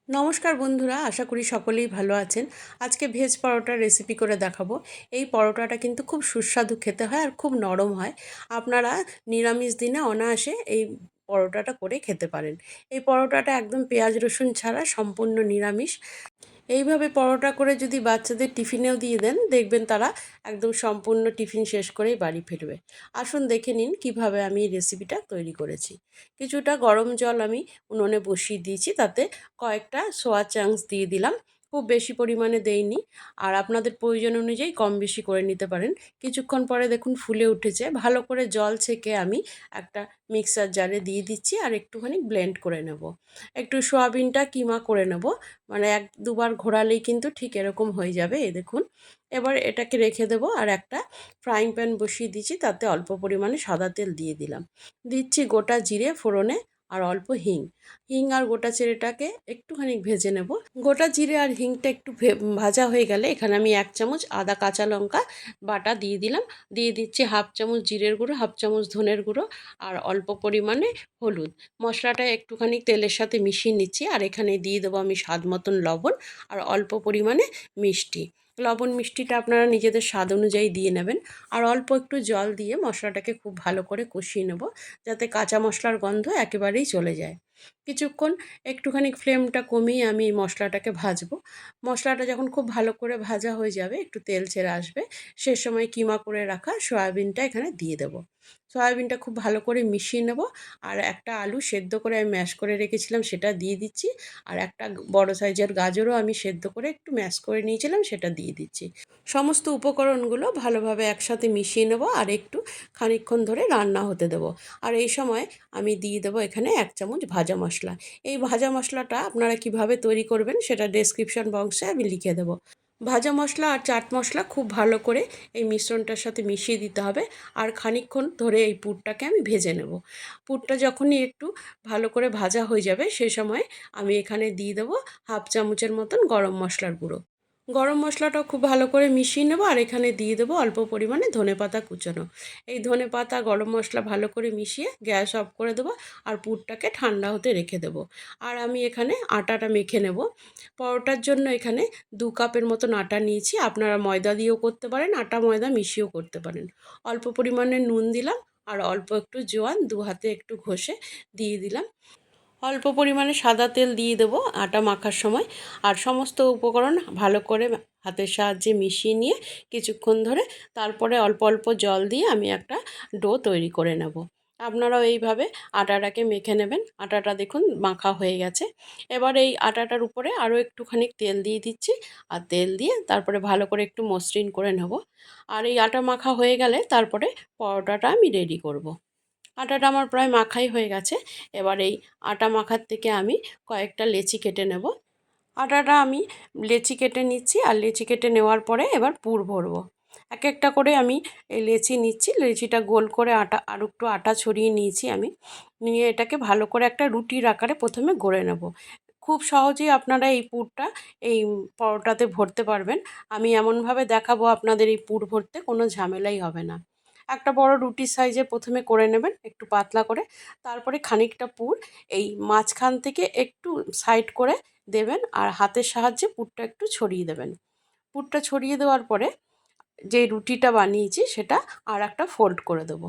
নমস্কার বন্ধুরা, আশা করি সকলেই ভালো আছেন। আজকে ভেজ পরোটার রেসিপি করে দেখাবো। এই পরোটাটা কিন্তু খুব সুস্বাদু খেতে হয় আর খুব নরম হয়। আপনারা নিরামিষ দিনে অনায়াসে এই পরোটাটা করে খেতে পারেন। এই পরোটাটা একদম পেঁয়াজ রসুন ছাড়া সম্পূর্ণ নিরামিষ। এইভাবে পরোটা করে যদি বাচ্চাদের টিফিনেও দিয়ে দেন, দেখবেন তারা একদম সম্পূর্ণ টিফিন শেষ করেই বাড়ি ফিরবে। আসুন দেখে নিন কিভাবে আমি এই রেসিপিটা তৈরি করেছি। কিছুটা গরম জল আমি উনুনে বসিয়ে দিয়েছি, তাতে কয়েকটা সোয়া চাংস দিয়ে দিলাম। খুব বেশি পরিমাণে দেইনি, আর আপনাদের প্রয়োজন অনুযায়ী কম বেশি করে নিতে পারেন। কিছুক্ষণ পরে দেখুন ফুলে উঠেছে। ভালো করে জল ছেঁকে আমি একটা মিক্সার জারে দিয়ে দিচ্ছি আর একটুখানি ব্লেন্ড করে নেব। একটু সয়াবিনটা কিমা করে নেব, মানে এক দুবার ঘোরালেই কিন্তু ঠিক এরকম হয়ে যাবে। এই দেখুন, এবার এটাকে রেখে দেবো। আর একটা ফ্রাইং প্যান বসিয়ে দিচ্ছি, তাতে অল্প পরিমাণে সাদা তেল দিয়ে দিলাম। দিচ্ছি গোটা জিরে ফোড়নে আর অল্প হিং। হিং আর গোটা জিরেটাকে একটুখানি ভেজে নেব। গোটা জিরে আর হিংটা একটু ভাজা হয়ে গেলে এখানে আমি 1 চামচ আদা কাঁচা লঙ্কা বাটা দিয়ে দিলাম। দিয়ে দিচ্ছি হাফ চামচ জিরের গুঁড়ো, হাফ চামচ ধনের গুঁড়ো আর অল্প পরিমাণে হলুদ। মশলাটা একটুখানি তেলের সাথে মিশিয়ে নিচ্ছি, আর এখানে দিয়ে দেবো আমি স্বাদ মতন লবণ আর অল্প পরিমাণে মিষ্টি। লবণ মিষ্টিটা আপনারা নিজেদের স্বাদ অনুযায়ী দিয়ে নেবেন। আর অল্প একটু জল দিয়ে মশলাটাকে খুব ভালো করে কষিয়ে নেব, যাতে কাঁচা মশলার গন্ধ একেবারেই চলে যায়। কিছুক্ষণ একটুখানি ফ্লেমটা কমিয়ে আমি এই মশলাটাকে ভাজবো। মশলাটা যখন খুব ভালো করে ভাজা হয়ে যাবে, একটু তেল ছেড়ে আসবে, সে সময় কিমা করে রাখা সয়াবিনটা এখানে দিয়ে দেবো। সয়াবিনটা খুব ভালো করে মিশিয়ে নেব। আর একটা আলু সেদ্ধ করে আমি ম্যাশ করে রেখেছিলাম, সেটা দিয়ে দিচ্ছি। আর একটা বড় সাইজের গাজরও আমি সেদ্ধ করে একটু ম্যাশ করে নিয়েছিলাম, সেটা দিয়ে দিচ্ছি। সমস্ত উপকরণগুলো ভালোভাবে একসাথে মিশিয়ে নেব আর একটু খানিকক্ষণ ধরে রান্না হতে দেবো। আর এই সময় আমি দিয়ে দেবো এখানে 1 চামচ ভাজা মশলা। এই ভাজা মশলাটা আপনারা কিভাবে তৈরি করবেন সেটা ডেসক্রিপশন বক্সে আমি লিখে দেবো। ভাজা মশলা আর চাট মশলা খুব ভালো করে এই মিশ্রণটার সাথে মিশিয়ে দিতে হবে। আর খানিকক্ষণ ধরে এই পুরটাকে আমি ভেজে নেব। পুরটা যখনই একটু ভালো করে ভাজা হয়ে যাবে, সে সময় আমি এখানে দিয়ে দেবো হাফ চামচের মতন গরম মশলার গুঁড়ো। গরম মশলাটাও খুব ভালো করে মিশিয়ে নেব, আর এখানে দিয়ে দেবো অল্প পরিমাণে ধনেপাতা কুচানো। এই ধনেপাতা গরম মশলা ভালো করে মিশিয়ে গ্যাস অফ করে দেবো আর পুরটাকে ঠান্ডা হতে রেখে দেবো। আর আমি এখানে আটাটা মেখে নেব। পরোটার জন্য এখানে 2 কাপের মতন আটা নিয়েছি। আপনারা ময়দা দিয়েও করতে পারেন, আটা ময়দা মিশিয়েও করতে পারেন। অল্প পরিমাণে নুন দিলাম আর অল্প একটু জোয়ান দু হাতে একটু ঘষে দিয়ে দিলাম। অল্প পরিমাণে সাদা তেল দিয়ে দেবো আটা মাখার সময়। আর সমস্ত উপকরণ ভালো করে হাতের সাহায্যে মিশিয়ে নিয়ে কিছুক্ষণ ধরে তারপরে অল্প অল্প জল দিয়ে আমি একটা ডো তৈরি করে নেব। আপনারাও এইভাবে আটাটাকে মেখে নেবেন। আটাটা দেখুন মাখা হয়ে গেছে। এবার এই আটাটার উপরে আরও একটুখানি তেল দিয়ে দিচ্ছি। আর তেল দিয়ে তারপরে ভালো করে একটু মসৃণ করে নেব। আর এই আটা মাখা হয়ে গেলে তারপরে পরোটাটা আমি রেডি করব। আটাটা আমার প্রায় মাখাই হয়ে গেছে। এবার এই আটা মাখার থেকে আমি কয়েকটা লেচি কেটে নেব। আটাটা আমি লেচি কেটে নিচ্ছি, আর লেচি কেটে নেওয়ার পরে এবার পুর ভরবো। এক একটা করে আমি এই লেচি নিচ্ছি। লেচিটা গোল করে আর একটু আটা ছড়িয়ে নিয়েছি আমি। নিয়ে এটাকে ভালো করে একটা রুটির আকারে প্রথমে গড়ে নেব। খুব সহজেই আপনারা এই পুরটা এই পরোটাতে ভরতে পারবেন। আমি এমনভাবে দেখাবো আপনাদের এই পুর ভরতে কোনো ঝামেলাই হবে না। একটা বড় রুটির সাইজের প্রথমে করে নেবেন, একটু পাতলা করে। তারপরে খানিকটা পুর এই মাঝখান থেকে একটু সাইড করে দেবেন, আর হাতের সাহায্যে পুরটা একটু ছড়িয়ে দেবেন। পুরটা ছড়িয়ে দেওয়ার পরে যে রুটিটা বানিয়েছি সেটা আর একটা ফোল্ড করে দেবো।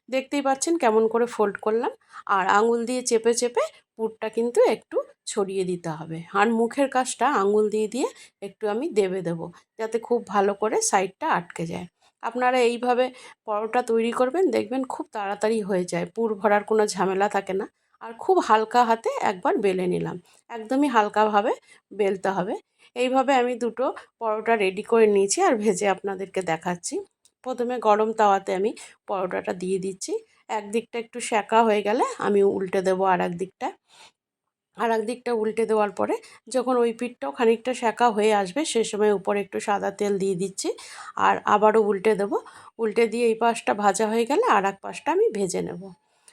দেখতেই পাচ্ছেন কেমন করে ফোল্ড করলাম। আর আঙুল দিয়ে চেপে চেপে পুরটা কিন্তু একটু ছড়িয়ে দিতে হবে। আর মুখের কাজটা আঙুল দিয়ে দিয়ে একটু আমি দেবে দেবো, যাতে খুব ভালো করে সাইডটা আটকে যায়। আপনারা এইভাবে পরোটা তৈরি করবেন, দেখবেন খুব তাড়াতাড়ি হয়ে যায়, পুর ভরার কোনো ঝামেলা থাকে না। আর খুব হালকা হাতে একবার বেলে নিলাম, একদমই হালকাভাবে বেলতে হবে। এইভাবে আমি দুটো পরোটা রেডি করে নিয়েছি আর ভেজে আপনাদেরকে দেখাচ্ছি। প্রথমে গরম তাওয়াতে আমি পরোটাটা দিয়ে দিচ্ছি। একদিকটা একটু সেঁকা হয়ে গেলে আমি উল্টে দেবো আর এক দিকটা উল্টে দেওয়ার পরে যখন ওই পিঠটাও খানিকটা সেঁকা হয়ে আসবে, সে সময় উপরে একটু সাদা তেল দিয়ে দিচ্ছি। আর আবারও উল্টে দেবো। উল্টে দিয়ে এই পাশটা ভাজা হয়ে গেলে আর এক পাশটা আমি ভেজে নেব।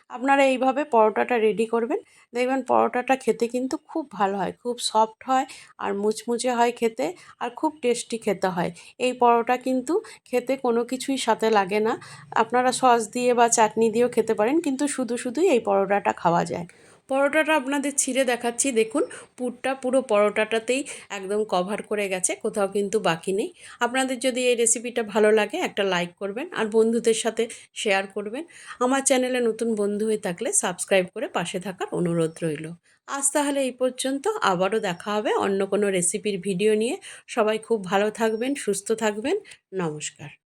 আপনারা এইভাবে পরোটাটা রেডি করবেন, দেখবেন পরোটাটা খেতে কিন্তু খুব ভালো হয়, খুব সফট হয় আর মুচমুচে হয় খেতে, আর খুব টেস্টি খেতে হয়। এই পরোটা কিন্তু খেতে কোনো কিছুই সাথে লাগে না। আপনারা সস দিয়ে বা চাটনি দিয়েও খেতে পারেন, কিন্তু শুধু শুধুই এই পরোটাটা খাওয়া যায়। পরোটাটা আপনাদের ছিঁড়ে দেখাচ্ছি, দেখুন পুরটা পুরো পরোটাটাতেই একদম কভার করে গেছে, কোথাও কিন্তু বাকি নেই। আপনাদের যদি এই রেসিপিটা ভালো লাগে একটা লাইক করবেন আর বন্ধুদের সাথে শেয়ার করবেন। আমার চ্যানেলে নতুন বন্ধু হয়ে থাকলে সাবস্ক্রাইব করে পাশে থাকার অনুরোধ রইল। আজ তাহলে এই পর্যন্ত, আবারও দেখা হবে অন্য কোনো রেসিপির ভিডিও নিয়ে। সবাই খুব ভালো থাকবেন, সুস্থ থাকবেন। নমস্কার।